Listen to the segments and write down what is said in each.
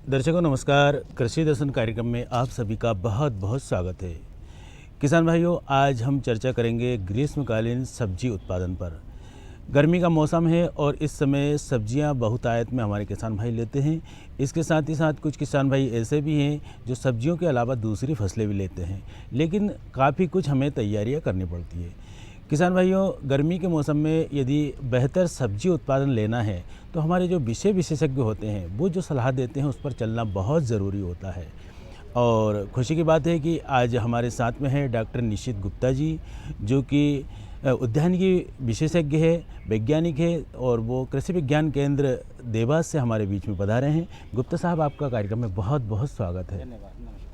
दर्शकों नमस्कार। कृषि दर्शन कार्यक्रम में आप सभी का बहुत बहुत स्वागत है। किसान भाइयों, आज हम चर्चा करेंगे ग्रीष्मकालीन सब्जी उत्पादन पर। गर्मी का मौसम है और इस समय सब्जियां बहुतायत में हमारे किसान भाई लेते हैं। इसके साथ ही साथ कुछ किसान भाई ऐसे भी हैं जो सब्जियों के अलावा दूसरी फसलें भी लेते हैं, लेकिन काफ़ी कुछ हमें तैयारियां करनी पड़ती है। किसान भाइयों, गर्मी के मौसम में यदि बेहतर सब्जी उत्पादन लेना है तो हमारे जो विषय विशेषज्ञ होते हैं वो जो सलाह देते हैं उस पर चलना बहुत ज़रूरी होता है। और खुशी की बात है कि आज हमारे साथ में है डॉक्टर निशित गुप्ता जी, जो कि उद्यानिकी विशेषज्ञ है, वैज्ञानिक है और वो कृषि विज्ञान केंद्र देवास से हमारे बीच में पधारे हैं। गुप्ता साहब, आपका कार्यक्रम में बहुत बहुत स्वागत है। धन्यवाद। नमस्कार।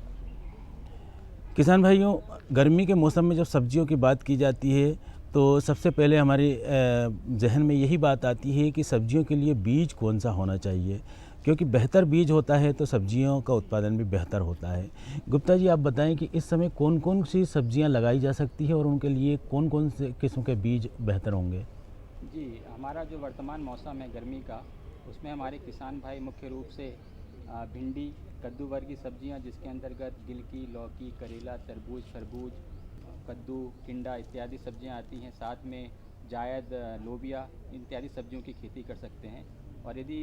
किसान भाइयों, गर्मी के मौसम में जब सब्जियों की बात की जाती है तो सबसे पहले हमारे जहन में यही बात आती है कि सब्जियों के लिए बीज कौन सा होना चाहिए, क्योंकि बेहतर बीज होता है तो सब्जियों का उत्पादन भी बेहतर होता है। गुप्ता जी, आप बताएं कि इस समय कौन कौन सी सब्जियां लगाई जा सकती है और उनके लिए कौन कौन से किस्म के बीज बेहतर होंगे। जी, हमारा जो वर्तमान मौसम है गर्मी का, उसमें हमारे किसान भाई मुख्य रूप से भिंडी, कद्दू वर्ग की सब्जियां, जिसके अंतर्गत गिलकी, लौकी, करेला, तरबूज, खरबूज, कद्दू, टिंडा इत्यादि सब्जियां आती हैं। साथ में जायद, लोबिया इत्यादि सब्जियों की खेती कर सकते हैं। और यदि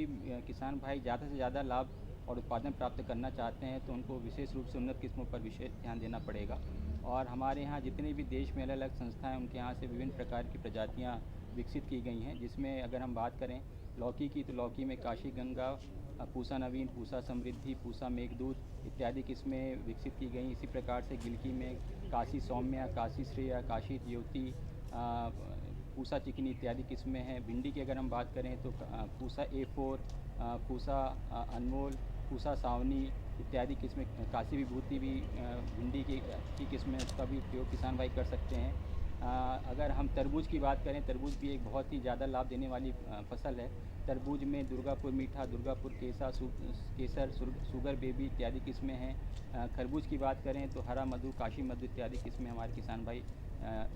किसान भाई ज़्यादा से ज़्यादा लाभ और उत्पादन प्राप्त करना चाहते हैं तो उनको विशेष रूप से उन्नत किस्मों पर विशेष ध्यान देना पड़ेगा। और हमारे यहाँ जितने भी देश में अलग अलग संस्थाएं, उनके यहाँ से विभिन्न प्रकार की प्रजातियाँ विकसित की गई हैं, जिसमें अगर हम बात करें लौकी की, तो लौकी में काशी गंगा, पूसा नवीन, पूसा समृद्धि, पूसा मेघदूत इत्यादि किस्में विकसित की गई। इसी प्रकार से गिलकी में काशी सौम्या, काशी श्रेया, काशी ज्योति, पूसा चिकनी इत्यादि किस्में हैं। भिंडी की अगर हम बात करें तो पूसा A4, पूसा अनमोल, पूसा सावनी इत्यादि किस्में, काशी विभूति भी भिंडी की किस्में, उसका भी उपयोग किसान भाई कर सकते हैं। अगर हम तरबूज की बात करें, तरबूज भी एक बहुत ही ज़्यादा लाभ देने वाली फसल है। तरबूज में दुर्गापुर मीठा, दुर्गापुर केसर, शुगर बेबी इत्यादि किस्में हैं। खरबूज की बात करें तो हरा मधु, काशी मधु इत्यादि किस्में हमारे किसान भाई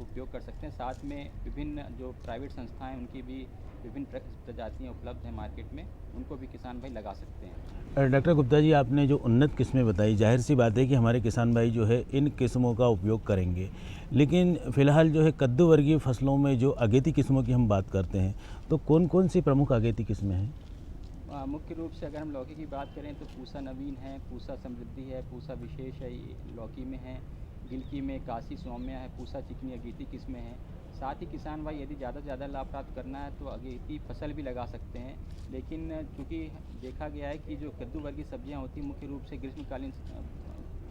उपयोग कर सकते हैं। साथ में विभिन्न जो प्राइवेट संस्थाएं, उनकी भी विभिन्न प्रजातियाँ उपलब्ध हैं मार्केट में, उनको भी किसान भाई लगा सकते हैं। डॉक्टर गुप्ता जी, आपने जो उन्नत किस्में बताई, जाहिर सी बात है कि हमारे किसान भाई जो है इन किस्मों का उपयोग करेंगे, लेकिन फ़िलहाल जो है कद्दू वर्गीय फसलों में जो अगेती किस्मों की हम बात करते हैं तो कौन कौन सी प्रमुख अगेती किस्में हैं। मुख्य रूप से अगर हम लौकी की बात करें तो पूसा नवीन है, पूसा समृद्धि है, पूसा विशेष है, ये लौकी में है। गिलकी में काशी सौम्या है, पूसा चिकनी अगेती किस्में हैं। साथ ही किसान भाई यदि ज़्यादा से ज़्यादा लाभ प्राप्त करना है तो अगेती फसल भी लगा सकते हैं। लेकिन चूँकि देखा गया है कि जो कद्दू वर्गीय सब्जियां होती हैं मुख्य रूप से ग्रीष्मकालीन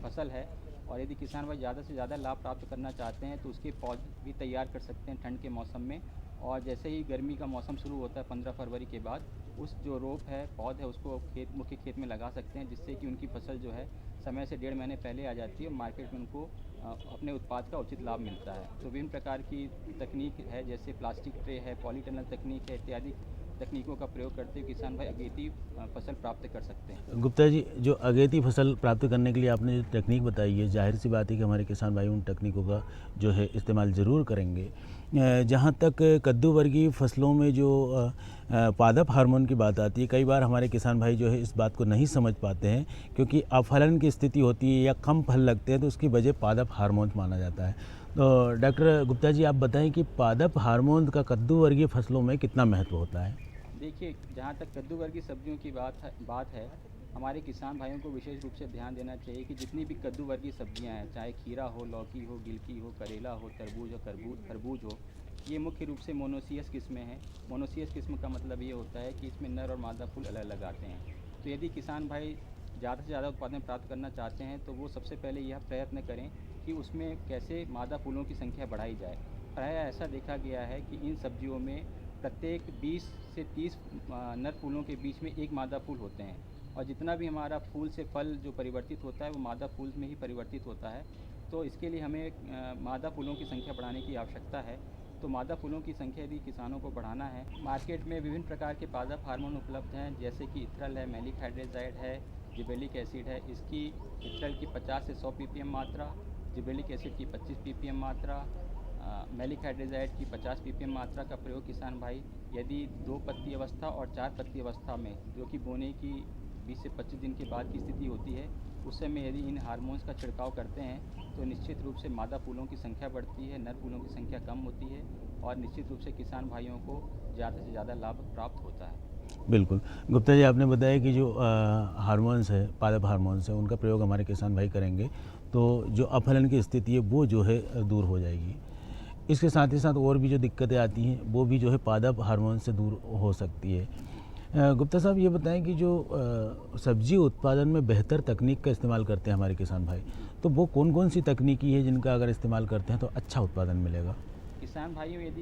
फसल है, और यदि किसान भाई ज़्यादा से ज़्यादा लाभ प्राप्त करना चाहते हैं तो उसके पौधे भी तैयार कर सकते हैं ठंड के मौसम में। और जैसे ही गर्मी का मौसम शुरू होता है 15 फरवरी के बाद, उस जो रोप है, पौध है, उसको मुख्य खेत में लगा सकते हैं, जिससे कि उनकी फसल जो है समय से 1.5 महीने पहले आ जाती है और मार्केट में उनको अपने उत्पाद का उचित लाभ मिलता है। तो विभिन्न प्रकार की तकनीक है, जैसे प्लास्टिक ट्रे है, पॉलीटनल तकनीक है, इत्यादि तकनीकों का प्रयोग करते हुए किसान भाई अगेती फसल प्राप्त कर सकते हैं। गुप्ता जी, जो अगेती फसल प्राप्त करने के लिए आपने जो टेक्निक बताई है, जाहिर सी बात है कि हमारे किसान भाई उन तकनीकों का जो है इस्तेमाल ज़रूर करेंगे। जहाँ तक कद्दू वर्गीय फसलों में जो पादप हार्मोन की बात आती है, कई बार हमारे किसान भाई जो है इस बात को नहीं समझ पाते हैं, क्योंकि अफलन की स्थिति होती है या कम फल लगते हैं तो उसकी वजह पादप हार्मोन माना जाता है। तो डॉक्टर गुप्ता जी, आप बताएं कि पादप हार्मोन का कद्दू वर्गीय फसलों में कितना महत्व होता है। देखिए, जहाँ तक कद्दू वर्गीय सब्जियों की बात है, हमारे किसान भाइयों को विशेष रूप से ध्यान देना चाहिए कि जितनी भी कद्दू वर्गीय सब्जियाँ हैं, चाहे खीरा हो, लौकी हो, गिलकी हो, करेला हो, तरबूज हो, खरबूज हो, ये मुख्य रूप से मोनोसियस किस्में हैं। मोनोसियस किस्म का मतलब ये होता है कि इसमें नर और मादा फूल अलग अलग आते हैं। तो यदि किसान भाई ज़्यादा से ज़्यादा उत्पादन प्राप्त करना चाहते हैं तो वो सबसे पहले यह प्रयत्न करें कि उसमें कैसे मादा फूलों की संख्या बढ़ाई जाए। प्रायः ऐसा देखा गया है कि इन सब्जियों में प्रत्येक 20 से 30 नर फूलों के बीच में एक मादा फूल होते हैं, और जितना भी हमारा फूल से फल जो परिवर्तित होता है वो मादा फूल में ही परिवर्तित होता है। तो इसके लिए हमें मादा फूलों की संख्या बढ़ाने की आवश्यकता है। तो मादा फूलों की संख्या यदि किसानों को बढ़ाना है, मार्केट में विभिन्न प्रकार के पादप हार्मोन उपलब्ध हैं, जैसे कि इथ्रल है, मैलिक हाइड्रोजाइड है, जिबेलिक एसिड है। इसकी इथ्रल की 50 से 100 ppm मात्रा, जिबेलिक एसिड की 25 ppm मात्रा, मैलिक हाइड्रोजाइड की 50 ppm मात्रा का प्रयोग किसान भाई यदि 2 पत्ती अवस्था और 4 पत्ती अवस्था में, जो कि बोने की 20 से 25 दिन के बाद की स्थिति होती है, उस समय यदि इन हार्मोन्स का छिड़काव करते हैं तो निश्चित रूप से मादा फूलों की संख्या बढ़ती है, नर फूलों की संख्या कम होती है और निश्चित रूप से किसान भाइयों को ज़्यादा से ज़्यादा लाभ प्राप्त होता है। बिल्कुल। गुप्ता जी, आपने बताया कि जो हार्मोन्स है, पादप हार्मोन्स है, उनका प्रयोग हमारे किसान भाई करेंगे तो जो अपहलन की स्थिति है वो जो है दूर हो जाएगी। इसके साथ ही साथ और भी जो दिक्कतें आती हैं वो भी जो है पादप हार्मोन से दूर हो सकती है। गुप्ता साहब, ये बताएं कि जो सब्जी उत्पादन में बेहतर तकनीक का इस्तेमाल करते हैं हमारे किसान भाई, तो वो कौन कौन सी तकनीकी है जिनका अगर इस्तेमाल करते हैं तो अच्छा उत्पादन मिलेगा? किसान भाइयों यदि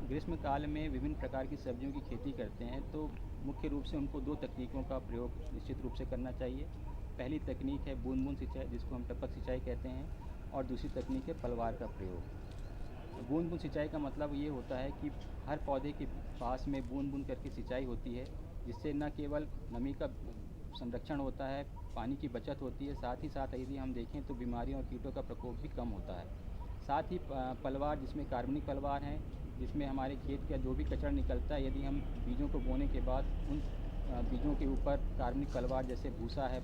ग्रीष्म काल में विभिन्न प्रकार की सब्जियों की खेती करते हैं तो मुख्य रूप से उनको 2 तकनीकों का प्रयोग निश्चित रूप से करना चाहिए। पहली तकनीक है बूंद बूंद सिंचाई, जिसको हम टपक सिंचाई कहते हैं, और दूसरी तकनीक है पलवार का प्रयोग। बूंद बूंद सिंचाई का मतलब ये होता है कि हर पौधे के पास में बूंद बूंद करके सिंचाई होती है, जिससे न केवल नमी का संरक्षण होता है, पानी की बचत होती है, साथ ही साथ यदि हम देखें तो बीमारियों और कीटों का प्रकोप भी कम होता है। साथ ही पलवार, जिसमें कार्बनिक पलवार हैं, जिसमें हमारे खेत का जो भी कचरा निकलता है, यदि हम बीजों को बोने के बाद उन बीजों के ऊपर कार्बनिक पलवार जैसे भूसा है,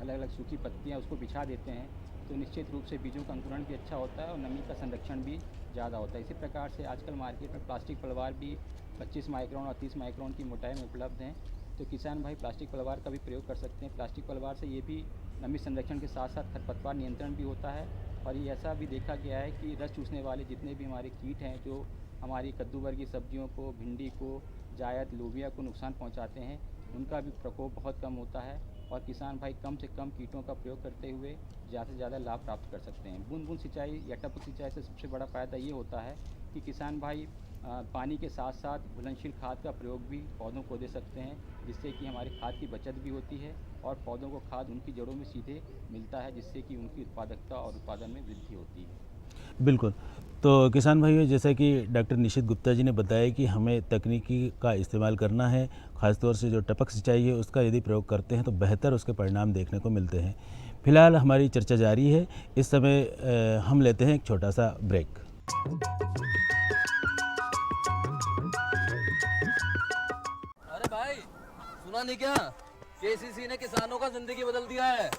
अलग अलग सूखी पत्तियाँ उसको बिछा देते हैं तो निश्चित रूप से बीजों का अंकुरण भी अच्छा होता है और नमी का संरक्षण भी ज़्यादा होता है। इसी प्रकार से आजकल मार्केट में प्लास्टिक पलवार भी 25 माइक्रोन और 30 माइक्रोन की मोटाई में उपलब्ध हैं, तो किसान भाई प्लास्टिक पलवार का भी प्रयोग कर सकते हैं। प्लास्टिक पलवार से ये भी नमी संरक्षण के साथ साथ खरपतवार नियंत्रण भी होता है और ये ऐसा भी देखा गया है कि रस चूसने वाले जितने भी हमारे कीट हैं जो हमारी कद्दू वर्गीय सब्जियों को, भिंडी को, जायद, लोबिया को नुकसान पहुंचाते हैं, उनका भी प्रकोप बहुत कम होता है और किसान भाई कम से कम कीटों का प्रयोग करते हुए ज़्यादा से ज़्यादा लाभ प्राप्त कर सकते हैं। बूंद बूंद सिंचाई या टपक सिंचाई से सबसे बड़ा फ़ायदा ये होता है कि किसान भाई पानी के साथ साथ घुलनशील खाद का प्रयोग भी पौधों को दे सकते हैं, जिससे कि हमारे खाद की बचत भी होती है और पौधों को खाद उनकी जड़ों में सीधे मिलता है, जिससे कि उनकी उत्पादकता और उत्पादन में वृद्धि होती है। बिल्कुल। तो किसान भाइयों, जैसा कि डॉक्टर निशित गुप्ता जी ने बताया कि हमें तकनीकी का इस्तेमाल करना है, ख़ासतौर से जो टपक सिंचाई है उसका यदि प्रयोग करते हैं तो बेहतर उसके परिणाम देखने को मिलते हैं। फिलहाल हमारी चर्चा जारी है, इस समय हम लेते हैं एक छोटा सा ब्रेक। अरे भाई, सुना नहीं क्या? केसीसी ने किसानों का जिंदगी बदल दिया है।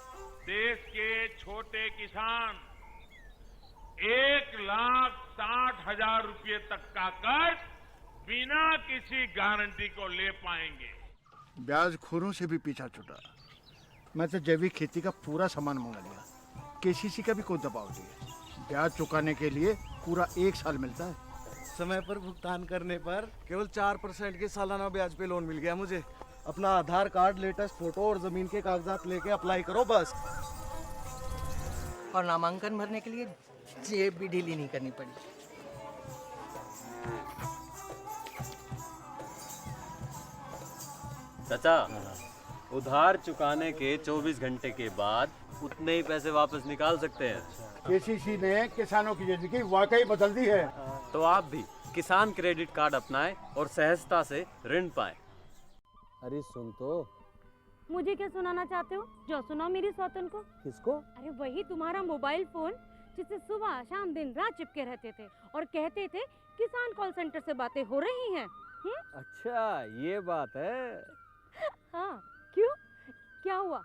देश के छोटे किसान 1,60,000 रुपये तक का कर्ज बिना किसी गारंटी को ले पाएंगे। ब्याज खोरों से भी पीछा छुटा। मैं तो जैविक खेती का पूरा सामान मंगा लिया। केसीसी का भी कोई दबाव नहीं है। ब्याज चुकाने के लिए पूरा 1 साल मिलता है। समय पर भुगतान करने पर केवल 4% के सालाना ब्याज पे लोन मिल गया मुझे। अपना आधार कार्ड, लेटेस्ट फोटो और जमीन के कागजात लेके अप्लाई करो बस। और नामांकन भरने के लिए जेब भी ढीली नहीं करनी पड़ी। चाचा, उधार चुकाने के 24 घंटे के बाद उतने ही पैसे वापस निकाल सकते हैं। केसीसी ने किसानों की जिंदगी वाकई बदल दी है। तो आप भी किसान क्रेडिट कार्ड अपनाएं और सहजता से ऋण पाएं। अरे सुन तो। मुझे क्या सुनाना चाहते हो? जो सुनाओ मेरी सौतन को। किसको? अरे वही तुम्हारा मोबाइल फोन जिससे सुबह शाम दिन रात चिपके रहते थे और कहते थे किसान कॉल सेंटर से बातें हो रही हैं। अच्छा, ये बात है। हाँ, क्यों? क्या हुआ?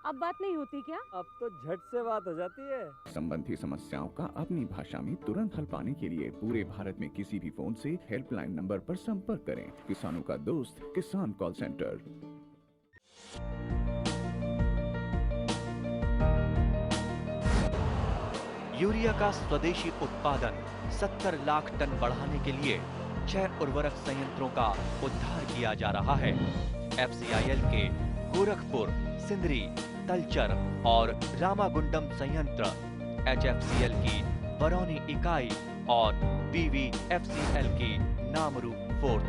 अब बात नहीं होती क्या? अब तो झट से बात हो जाती है। संबंधी समस्याओं का अपनी भाषा में तुरंत हल पाने के लिए पूरे भारत में किसी भी फोन से हेल्पलाइन नंबर पर संपर्क करें। किसानों का दोस्त किसान कॉल सेंटर। यूरिया का स्वदेशी उत्पादन 70 लाख टन बढ़ाने के लिए 6 उर्वरक संयंत्रों का उद्धार किया जा रहा है। FCIL के गोरखपुर, सिंदरी, तलचर और रामागुंडम संयंत्र, HFCL की बरौनी इकाई और BVFCL की नामरू फोर्थ।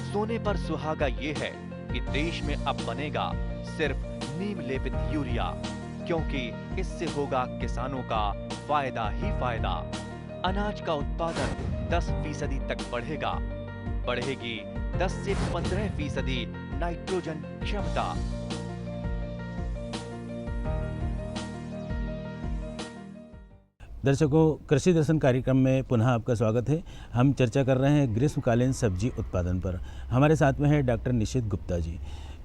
सोने पर सुहागा ये है कि देश में अब बनेगा सिर्फ नीम लेपित यूरिया, क्योंकि इससे होगा किसानों का फायदा ही फायदा। अनाज का उत्पादन 10% तक बढ़ेगा। बढ़ेगी 10 से 15% नाइट्रोजन क्षमता। दर्शकों, कृषि दर्शन कार्यक्रम में पुनः आपका स्वागत है। हम चर्चा कर रहे हैं ग्रीष्मकालीन सब्जी उत्पादन पर। हमारे साथ में है डॉक्टर निशित गुप्ता जी।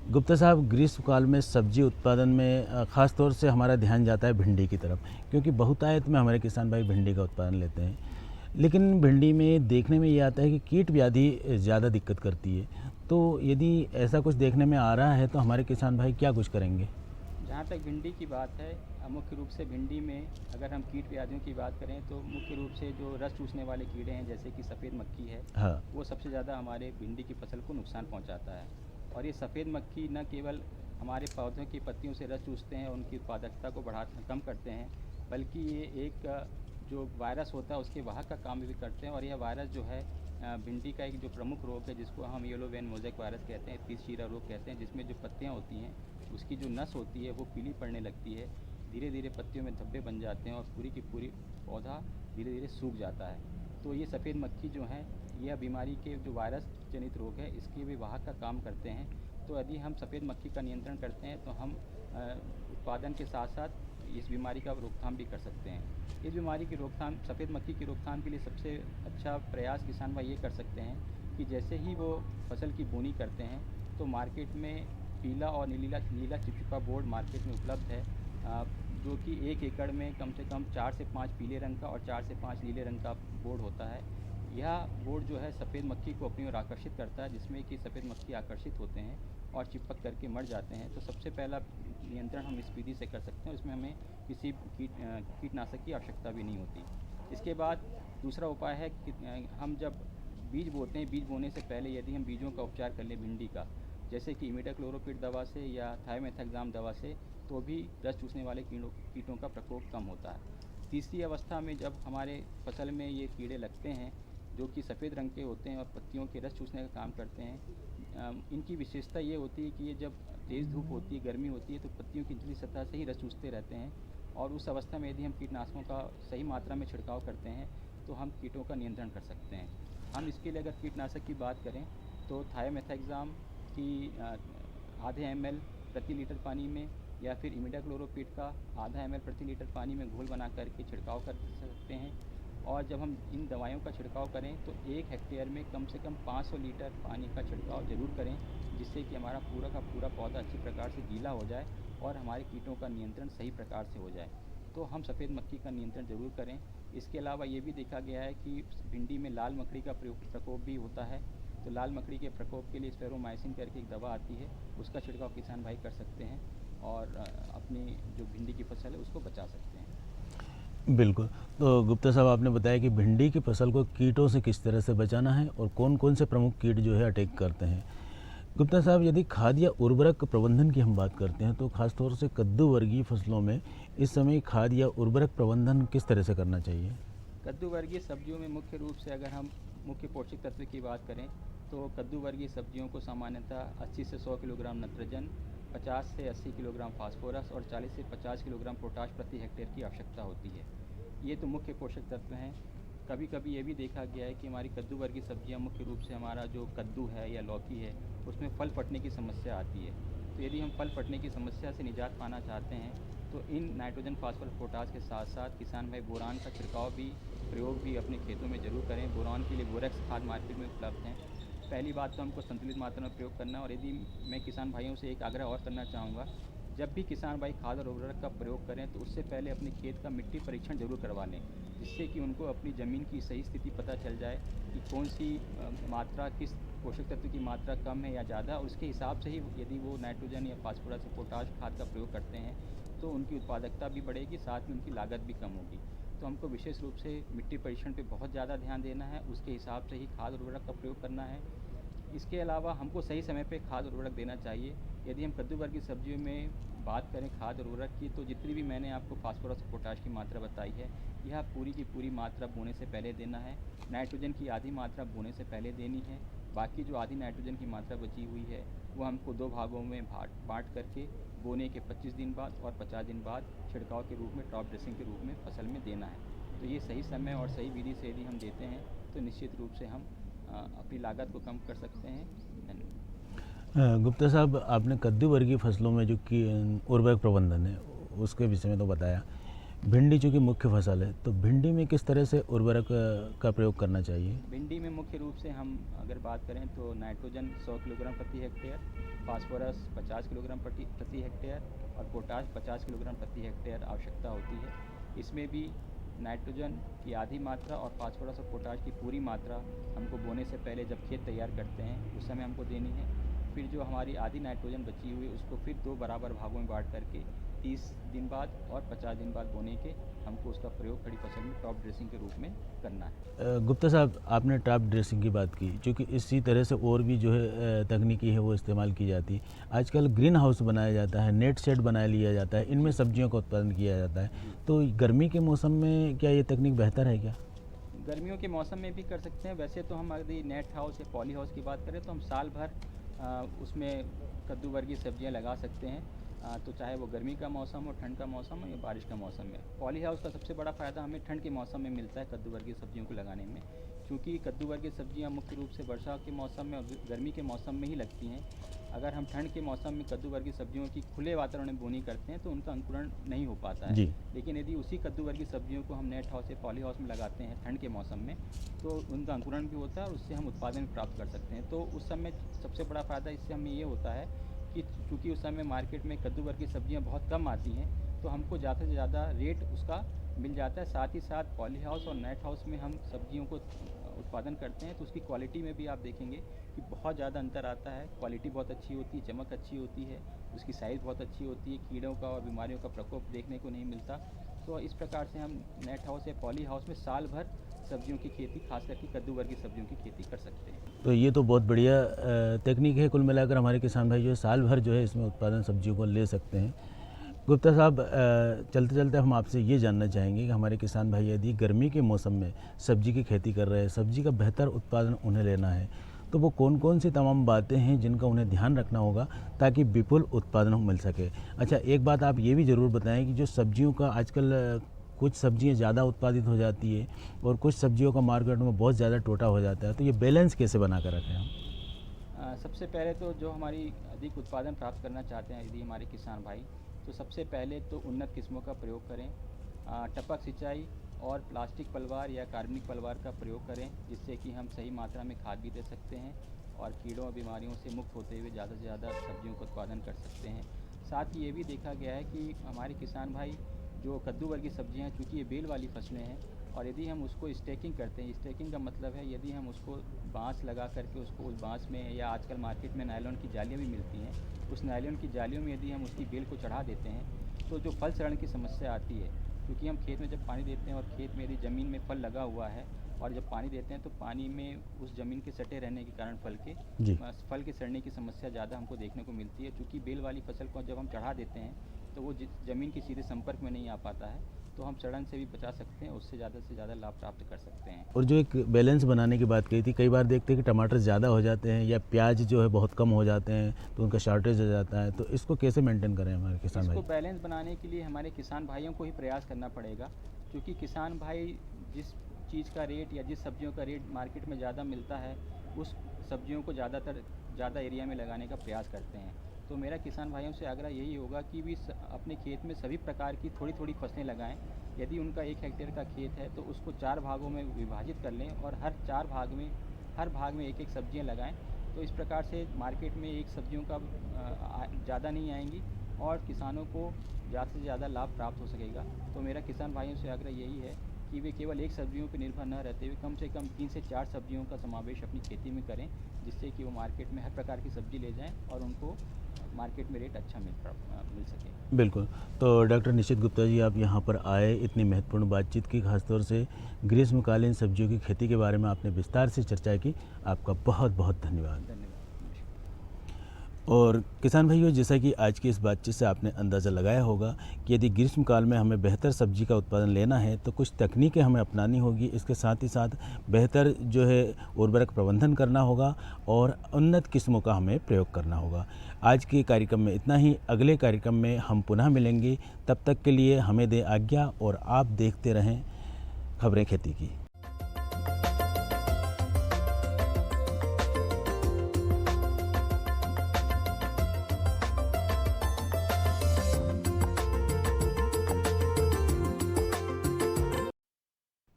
गुप्ता साहब, ग्रीष्मकाल में सब्जी उत्पादन में ख़ास तौर से हमारा ध्यान जाता है भिंडी की तरफ, क्योंकि बहुतायत में हमारे किसान भाई भिंडी का उत्पादन लेते हैं। लेकिन भिंडी में देखने में ये आता है कि कीट व्याधि ज़्यादा दिक्कत करती है। तो यदि ऐसा कुछ देखने में आ रहा है तो हमारे किसान भाई क्या कुछ करेंगे? जहाँ तक भिंडी की बात है, मुख्य रूप से भिंडी में अगर हम कीट व्याधियों की बात करें तो मुख्य रूप से जो रस चूसने वाले कीड़े हैं, जैसे कि सफ़ेद मक्खी है, हाँ। वो सबसे ज़्यादा हमारे भिंडी की फसल को नुकसान पहुँचाता है। और ये सफ़ेद मक्खी न केवल हमारे पौधों की पत्तियों से रस चूसते हैं, उनकी उत्पादकता को कम करते हैं, बल्कि ये एक जो वायरस होता है उसके वाहक का काम भी करते हैं। और यह वायरस जो है भिंडी का एक जो प्रमुख रोग है, जिसको हम येलो वेन मोज़ेक वायरस कहते हैं, पीस शीरा रोग कहते हैं, जिसमें जो पत्तियाँ होती हैं उसकी जो नस होती है वो पीली पड़ने लगती है, धीरे धीरे पत्तियों में धब्बे बन जाते हैं और पूरी की पूरी पौधा धीरे धीरे सूख जाता है। तो ये सफ़ेद मक्खी जो है, यह बीमारी के जो वायरस जनित रोग है, इसके भी वाहक का काम करते हैं। तो यदि हम सफ़ेद मक्खी का नियंत्रण करते हैं तो हम उत्पादन के साथ साथ इस बीमारी का रोकथाम भी कर सकते हैं। इस बीमारी की रोकथाम, सफ़ेद मक्खी की रोकथाम के लिए सबसे अच्छा प्रयास किसान भाई ये कर सकते हैं कि जैसे ही वो फसल की बोनी करते हैं तो मार्केट में पीला और नीला चिपचिपा बोर्ड मार्केट में उपलब्ध है, जो कि 1 एकड़ में कम से कम 4 से 5 पीले रंग का और 4 से 5 नीले रंग का बोर्ड होता है। यह बोर्ड जो है सफ़ेद मक्खी को अपनी ओर आकर्षित करता है, जिसमें कि सफ़ेद मक्खी आकर्षित होते हैं और चिपक करके मर जाते हैं। तो सबसे पहला नियंत्रण हम इस विधि से कर सकते हैं, उसमें हमें किसी कीटनाशक की आवश्यकता भी नहीं होती। इसके बाद दूसरा उपाय है कि हम जब बीज बोते हैं, बीज बोने से पहले यदि हम बीजों का उपचार कर लें भिंडी का, जैसे कि इमिडाक्लोरोपिड दवा से या थायोमेथाक्साम दवा से, तो भी रस चूसने वाले कीटों का प्रकोप कम होता है। तीसरी अवस्था में जब हमारे फसल में ये कीड़े लगते हैं, जो कि सफ़ेद रंग के होते हैं और पत्तियों के रस चूसने का काम करते हैं, इनकी विशेषता ये होती है कि ये जब तेज़ धूप होती है, गर्मी होती है, तो पत्तियों की निचली सतह से ही रस चूसते रहते हैं। और उस अवस्था में यदि हम कीटनाशकों का सही मात्रा में छिड़काव करते हैं तो हम कीटों का नियंत्रण कर सकते हैं। हम इसके लिए अगर कीटनाशक की बात करें तो थायोमेथाक्साम की आधे ml प्रति लीटर पानी में या फिर इमिडाक्लोरोपिड का आधा ml प्रति लीटर पानी में घोल बना करके छिड़काव कर सकते हैं। और जब हम इन दवाइयों का छिड़काव करें तो 1 हेक्टेयर में कम से कम 500 लीटर पानी का छिड़काव ज़रूर करें, जिससे कि हमारा पूरा का पूरा पौधा अच्छी प्रकार से गीला हो जाए और हमारे कीटों का नियंत्रण सही प्रकार से हो जाए। तो हम सफ़ेद मक्खी का नियंत्रण ज़रूर करें। इसके अलावा ये भी देखा गया है कि भिंडी में लाल मकड़ी का प्रकोप भी होता है। तो लाल मकड़ी के प्रकोप के लिए स्पेरोमाइसिन करके एक दवा आती है, उसका छिड़काव किसान भाई कर सकते हैं और अपनी जो भिंडी की फसल है उसको बचा सकते हैं। बिल्कुल। तो गुप्ता साहब, आपने बताया कि भिंडी की फसल को कीटों से किस तरह से बचाना है और कौन कौन से प्रमुख कीट जो है अटैक करते हैं। गुप्ता साहब, यदि खाद या उर्वरक प्रबंधन की हम बात करते हैं तो खासतौर से कद्दू वर्गीय फसलों में इस समय खाद या उर्वरक प्रबंधन किस तरह से करना चाहिए? कद्दू वर्गीय सब्जियों में मुख्य रूप से अगर हम मुख्य पोषक तत्व की बात करें तो कद्दू वर्गीय सब्जियों को सामान्यतः 80 से 100 किलोग्राम नाइट्रोजन, 50 से 80 किलोग्राम फास्फोरस और 40 से 50 किलोग्राम पोटाश प्रति हेक्टेयर की आवश्यकता होती है। ये तो मुख्य पोषक तत्व हैं। कभी कभी ये भी देखा गया है कि हमारी कद्दू वर्गीय सब्जियां मुख्य रूप से हमारा जो कद्दू है या लौकी है उसमें फल फटने की समस्या आती है। तो यदि हम फल फटने की समस्या से निजात पाना चाहते हैं तो इन नाइट्रोजन, फास्फोरस, पोटाश के साथ साथ किसान भाई बोरान का छिड़काव भी, प्रयोग भी अपने खेतों में ज़रूर करें। बोरान के लिए बोरेक्स खाद मार्केट में उपलब्ध हैं। पहली बात तो हमको संतुलित मात्रा में प्रयोग करना। और यदि मैं किसान भाइयों से एक आग्रह और करना चाहूँगा, जब भी किसान भाई खाद और उर्वरक का प्रयोग करें तो उससे पहले अपने खेत का मिट्टी परीक्षण जरूर करवा लें, जिससे कि उनको अपनी ज़मीन की सही स्थिति पता चल जाए कि कौन सी मात्रा, किस पोषक तत्व की मात्रा कम है या ज़्यादा। उसके हिसाब से ही यदि वो नाइट्रोजन या फास्फोरस या पोटाश खाद का प्रयोग करते हैं तो उनकी उत्पादकता भी बढ़ेगी, साथ में उनकी लागत भी कम होगी। तो हमको विशेष रूप से मिट्टी परीक्षण पे बहुत ज़्यादा ध्यान देना है, उसके हिसाब से ही खाद और उर्वरक का प्रयोग करना है। इसके अलावा हमको सही समय पे खाद और उर्वरक देना चाहिए। यदि हम कद्दू वर्गीय सब्जियों में बात करें खाद और उर्वरक की, तो जितनी भी मैंने आपको फास्फोरस और पोटाश की मात्रा बताई है, यह पूरी की पूरी मात्रा बोने से पहले देना है। नाइट्रोजन की आधी मात्रा बोने से पहले देनी है। बाकी जो आधी नाइट्रोजन की मात्रा बची हुई है वो हमको 2 भागों में बाँट करके बोने के 25 दिन बाद और 50 दिन बाद छिड़काव के रूप में, टॉप ड्रेसिंग के रूप में फसल में देना है। तो ये सही समय और सही विधि से यदि हम देते हैं तो निश्चित रूप से हम अपनी लागत को कम कर सकते हैं। धन्यवाद। गुप्ता साहब, आपने कद्दू वर्गीय फसलों में जो कि उर्वरक प्रबंधन है उसके विषय में तो बताया, भिंडी चूँकि मुख्य फसल है, तो भिंडी में किस तरह से उर्वरक का प्रयोग करना चाहिए? भिंडी में मुख्य रूप से हम अगर बात करें तो नाइट्रोजन 100 किलोग्राम प्रति हेक्टेयर, फास्फोरस 50 किलोग्राम प्रति हेक्टेयर और पोटाश 50 किलोग्राम प्रति हेक्टेयर आवश्यकता होती है। इसमें भी नाइट्रोजन की आधी मात्रा और फास्फोरस और पोटाश की पूरी मात्रा हमको बोने से पहले जब खेत तैयार करते हैं उस समय हमको देनी है। फिर जो हमारी आधी नाइट्रोजन बची हुई उसको फिर 2 बराबर भागों में बांट करके 30 दिन बाद और 50 दिन बाद बोने के हमको उसका प्रयोग खड़ी फसल में टॉप ड्रेसिंग के रूप में करना है। गुप्ता साहब, आपने टॉप ड्रेसिंग की बात की, क्योंकि इसी तरह से और भी जो है तकनीकी है वो इस्तेमाल की जाती है। आजकल ग्रीन हाउस बनाया जाता है, नेट शेड बना लिया जाता है, इनमें सब्जियों का उत्पादन किया जाता है। तो गर्मी के मौसम में क्या ये तकनीक बेहतर है क्या? गर्मियों के मौसम में भी कर सकते हैं। वैसे तो हम यदि नेट हाउस या पॉली हाउस की बात करें तो हम साल भर उसमें कद्दू वर्गीय सब्जियां लगा सकते हैं, तो चाहे वो गर्मी का मौसम हो, ठंड का मौसम हो या बारिश का मौसम में। पॉली हाउस का सबसे बड़ा फ़ायदा हमें ठंड के मौसम में मिलता है कद्दू वर्गीय सब्जियों को लगाने में, क्योंकि कद्दू वर्गीय सब्जियां मुख्य रूप से वर्षा के मौसम में और गर्मी के मौसम में ही लगती हैं। अगर हम ठंड के मौसम में कद्दू वर्गीय सब्जियों की खुले वातावरण में बोनी करते हैं तो उनका अंकुरण नहीं हो पाता है। लेकिन यदि उसी कद्दू वर्गीय सब्जियों को हम नेट हाउस या पॉली हाउस में लगाते हैं ठंड के मौसम में तो उनका अंकुरण भी होता है और उससे हम उत्पादन भी प्राप्त कर सकते हैं। तो उस समय सबसे बड़ा फ़ायदा इससे हमें ये होता है कि चूँकि उस समय मार्केट में कद्दू वर्गीय सब्जियाँ बहुत कम आती हैं तो हमको ज़्यादा से ज़्यादा रेट उसका मिल जाता है। साथ ही साथ पॉली हाउस और नेट हाउस में हम सब्जियों को उत्पादन करते हैं तो उसकी क्वालिटी में भी आप देखेंगे कि बहुत ज़्यादा अंतर आता है। क्वालिटी बहुत अच्छी होती है, चमक अच्छी होती है, उसकी साइज़ बहुत अच्छी होती है, कीड़ों का और बीमारियों का प्रकोप देखने को नहीं मिलता। तो इस प्रकार से हम नेट हाउस या पॉली हाउस में साल भर सब्जियों की खेती, खास करके कद्दू वर्गीय सब्जियों की खेती कर सकते हैं। तो ये तो बहुत बढ़िया तकनीक है। कुल मिलाकर हमारे किसान भाई जो है साल भर जो है इसमें उत्पादन सब्जियों को ले सकते हैं। गुप्ता साहब, चलते चलते हम आपसे ये जानना चाहेंगे कि हमारे किसान भाई यदि गर्मी के मौसम में सब्जी की खेती कर रहे हैं, सब्जी का बेहतर उत्पादन उन्हें लेना है, तो वो कौन कौन सी तमाम बातें हैं जिनका उन्हें ध्यान रखना होगा ताकि विपुल उत्पादन मिल सके? अच्छा, एक बात आप ये भी ज़रूर बताएं कि जो सब्जियों का आजकल कुछ सब्जियां ज़्यादा उत्पादित हो जाती है और कुछ सब्जियों का मार्केट में बहुत ज़्यादा टोटा हो जाता है, तो ये बैलेंस कैसे बना कर रखें हम? सबसे पहले तो जो हमारी अधिक उत्पादन प्राप्त करना चाहते हैं यदि हमारे किसान भाई, तो सबसे पहले तो उन्नत किस्मों का प्रयोग करें। टपक सिंचाई और प्लास्टिक पलवार या कार्बनिक पलवार का प्रयोग करें, जिससे कि हम सही मात्रा में खाद भी दे सकते हैं और कीड़ों और बीमारियों से मुक्त होते हुए ज़्यादा से ज़्यादा सब्जियों का उत्पादन कर सकते हैं। साथ ही ये भी देखा गया है कि हमारे किसान भाई जो कद्दू वर्गीय सब्जियां हैं, चूँकि ये बेल वाली फसलें हैं और यदि हम उसको स्टैकिंग करते हैं, स्टैकिंग का मतलब है यदि हम उसको बांस लगा करके उसको उस बांस में, या आजकल मार्केट में नायलॉन की जालियाँ भी मिलती हैं, उस नायलॉन की जालियों में यदि हम उसकी बेल को चढ़ा देते हैं तो जो फल सड़न की समस्या आती है, क्योंकि हम खेत में जब पानी देते हैं और खेत में यदि ज़मीन में फल लगा हुआ है और जब पानी देते हैं तो पानी में उस ज़मीन के सटे रहने के कारण फल के सड़ने की समस्या ज़्यादा हमको देखने को मिलती है। क्योंकि बेल वाली फसल को जब हम चढ़ा देते हैं तो वो ज़मीन के सीधे संपर्क में नहीं आ पाता है, तो हम सड़न से भी बचा सकते हैं, उससे ज़्यादा लाभ प्राप्त कर सकते हैं। और जो एक बैलेंस बनाने की बात कही थी, कई बार देखते हैं कि टमाटर ज़्यादा हो जाते हैं या प्याज जो है बहुत कम हो जाते हैं तो उनका शॉर्टेज हो जाता है, तो इसको कैसे मेंटेन करें हमारे किसान भाई? इसको बैलेंस बनाने के लिए हमारे किसान भाइयों को ही प्रयास करना पड़ेगा, क्योंकि किसान भाई जिस चीज़ का रेट या जिस सब्जियों का रेट मार्केट में ज़्यादा मिलता है उस सब्जियों को ज़्यादा एरिया में लगाने का प्रयास करते हैं। तो मेरा किसान भाइयों से आग्रह यही होगा कि भी अपने खेत में सभी प्रकार की थोड़ी थोड़ी फसलें लगाएं। यदि उनका 1 हेक्टेयर का खेत है तो उसको 4 भागों में विभाजित कर लें और हर भाग में एक सब्जियां लगाएं। तो इस प्रकार से मार्केट में एक सब्जियों का ज़्यादा नहीं आएंगी और किसानों को ज़्यादा से ज़्यादा लाभ प्राप्त हो सकेगा। तो मेरा किसान भाइयों से आग्रह यही है कि वे केवल एक सब्जियों पर निर्भर न रहते हुए कम से कम 3 से 4 सब्जियों का समावेश अपनी खेती में करें, जिससे कि वो मार्केट में हर प्रकार की सब्जी ले जाएं और उनको मार्केट में रेट अच्छा मिल सके। बिल्कुल। तो डॉक्टर निशित गुप्ता जी, आप यहाँ पर आए, इतनी महत्वपूर्ण बातचीत की, खासतौर से ग्रीष्मकालीन सब्जियों की खेती के बारे में आपने विस्तार से चर्चा की, आपका बहुत बहुत धन्यवाद। और किसान भाइयों, जैसा कि आज की इस बातचीत से आपने अंदाज़ा लगाया होगा कि यदि ग्रीष्मकाल में हमें बेहतर सब्जी का उत्पादन लेना है तो कुछ तकनीकें हमें अपनानी होगी। इसके साथ ही साथ बेहतर जो है उर्वरक प्रबंधन करना होगा और उन्नत किस्मों का हमें प्रयोग करना होगा। आज के कार्यक्रम में इतना ही। अगले कार्यक्रम में हम पुनः मिलेंगे, तब तक के लिए हमें दें आज्ञा और आप देखते रहें खबरें खेती की।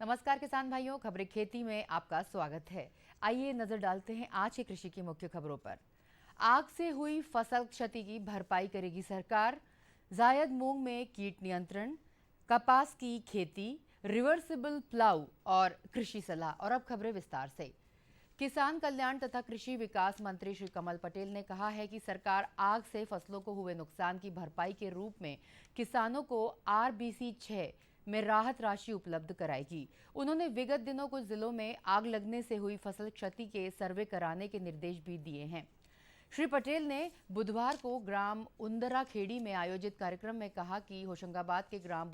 नमस्कार किसान भाइयों, खबरें खेती में आपका स्वागत है। आइए नजर डालते हैं आज की कृषि की मुख्य खबरों पर। आग से हुई फसल क्षति की भरपाई करेगी सरकार। जायद मूंग में कीट नियंत्रण, कपास की खेती, रिवर्सिबल प्लाऊ और कृषि सलाह। और अब खबरें विस्तार से। किसान कल्याण तथा कृषि विकास मंत्री श्री कमल पटेल ने कहा है कि सरकार आग से फसलों को हुए नुकसान की भरपाई के रूप में किसानों को RBC 6 में राहत राशि उपलब्ध कराएगी। उन्होंने विगत दिनों कुछ जिलों में आग लगने से हुई फसल क्षति के सर्वे कराने के निर्देश भी दिए हैं। श्री पटेल ने बुधवार को ग्राम उंदरा खेड़ी में आयोजित कार्यक्रम में कहा कि होशंगाबाद के ग्राम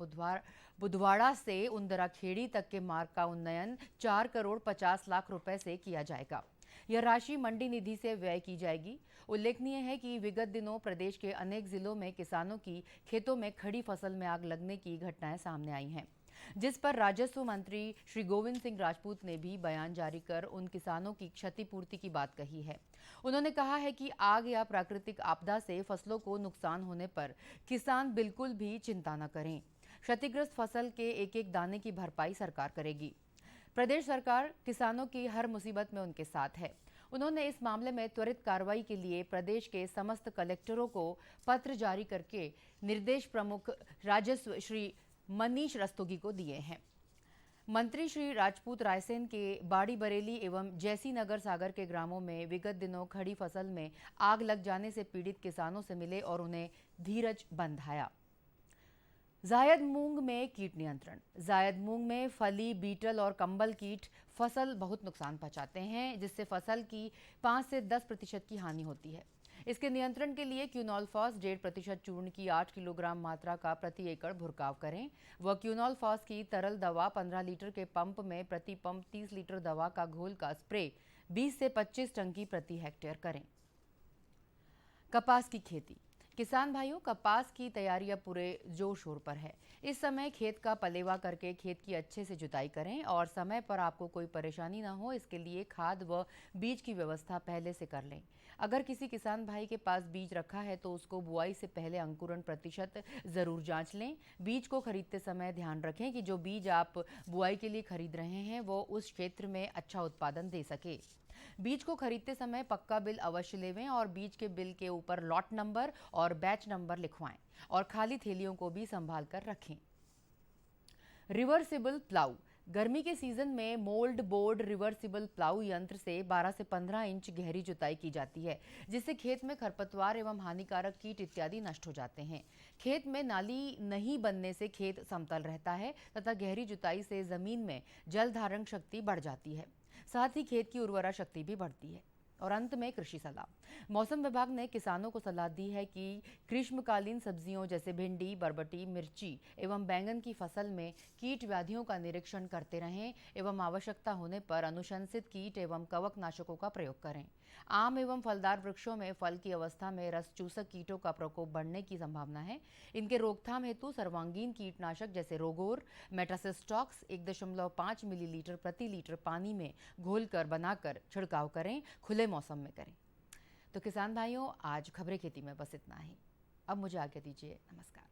बुधवाड़ा से उंदरा खेड़ी तक के मार्ग का उन्नयन 4 करोड़ 50 लाख रुपए से किया जाएगा। यह राशि मंडी निधि से व्यय की जाएगी। उल्लेखनीय है कि विगत दिनों प्रदेश के अनेक जिलों में किसानों की खेतों में खड़ी फसल में आग लगने की घटनाएं सामने आई हैं, जिस पर राजस्व मंत्री श्री गोविंद सिंह राजपूत ने भी बयान जारी कर उन किसानों की क्षतिपूर्ति की बात कही है। उन्होंने कहा है कि आग या प्राकृतिक आपदा से फसलों को नुकसान होने पर किसान बिल्कुल भी चिंता न करें। क्षतिग्रस्त फसल के एक एक दाने की भरपाई सरकार करेगी। प्रदेश सरकार किसानों की हर मुसीबत में उनके साथ है। उन्होंने इस मामले में त्वरित कार्रवाई के लिए प्रदेश के समस्त कलेक्टरों को पत्र जारी करके निर्देश प्रमुख राजस्व श्री मनीष रस्तोगी को दिए हैं। मंत्री श्री राजपूत रायसेन के बाड़ी बरेली एवं जैसी नगर सागर के ग्रामों में विगत दिनों खड़ी फसल में आग लग जाने से पीड़ित किसानों से मिले और उन्हें धीरज बंधाया। जायद मूंग में कीट नियंत्रण। जायद मूंग में फली, बीटल और कंबल कीट फसल बहुत नुकसान पहुंचाते हैं, जिससे फसल की 5 से 10% की हानि होती है। इसके नियंत्रण के लिए क्यूनोलफॉस 1.5% चूर्ण की 8 किलोग्राम मात्रा का प्रति एकड़ भुरकाव करें। वह क्यूनोलफॉस की तरल दवा 15 लीटर के पंप में प्रति पंप 30 लीटर दवा का घोल का स्प्रे 20 से 25 टंकी प्रति हेक्टेयर करें। कपास की खेती। किसान भाइयों, कपास की तैयारी अब पूरे जोर शोर पर है। इस समय खेत का पलेवा करके खेत की अच्छे से जुताई करें और समय पर आपको कोई परेशानी ना हो, इसके लिए खाद व बीज की व्यवस्था पहले से कर लें। अगर किसी किसान भाई के पास बीज रखा है तो उसको बुआई से पहले अंकुरण प्रतिशत जरूर जांच लें। बीज को खरीदते समय ध्यान रखें कि जो बीज आप बुआई के लिए खरीद रहे हैं वो उस क्षेत्र में अच्छा उत्पादन दे सके। बीज को खरीदते समय पक्का बिल अवश्य लेवें और बीज के बिल के ऊपर लॉट नंबर और बैच नंबर लिखवाएं और खाली थैलियों को भी संभाल कर रखें। Reversible plough. गर्मी के सीजन में मोल्ड बोर्ड रिवर्सिबल प्लाऊ यंत्र से 12 से 15 इंच गहरी जुताई की जाती है, जिससे खेत में खरपतवार एवं हानिकारक कीट इत्यादि नष्ट हो जाते हैं। खेत में नाली नहीं बनने से खेत समतल रहता है तथा गहरी जुताई से जमीन में जल धारण शक्ति बढ़ जाती है, साथ ही खेत की उर्वरा शक्ति भी बढ़ती है। और अंत में कृषि सलाह। मौसम विभाग ने किसानों को सलाह दी है कि ग्रीष्मकालीन सब्जियों जैसे भिंडी, बरबटी, मिर्ची एवं बैंगन की फसल में कीट व्याधियों का निरीक्षण करते रहें एवं आवश्यकता होने पर अनुशंसित कीट एवं कवकनाशकों का प्रयोग करें। आम एवं फलदार वृक्षों में फल की अवस्था में रस चूसक कीटों का प्रकोप बढ़ने की संभावना है। इनके रोकथाम हेतु सर्वांगीण कीटनाशक जैसे रोगोर, मेटासिस्टॉक्स 1.5 मिलीलीटर प्रति लीटर पानी में घोलकर बनाकर छिड़काव करें, खुले मौसम में करें। तो किसान भाइयों, आज खबरें खेती में बस इतना ही। अब मुझे आज्ञा दीजिए। नमस्कार।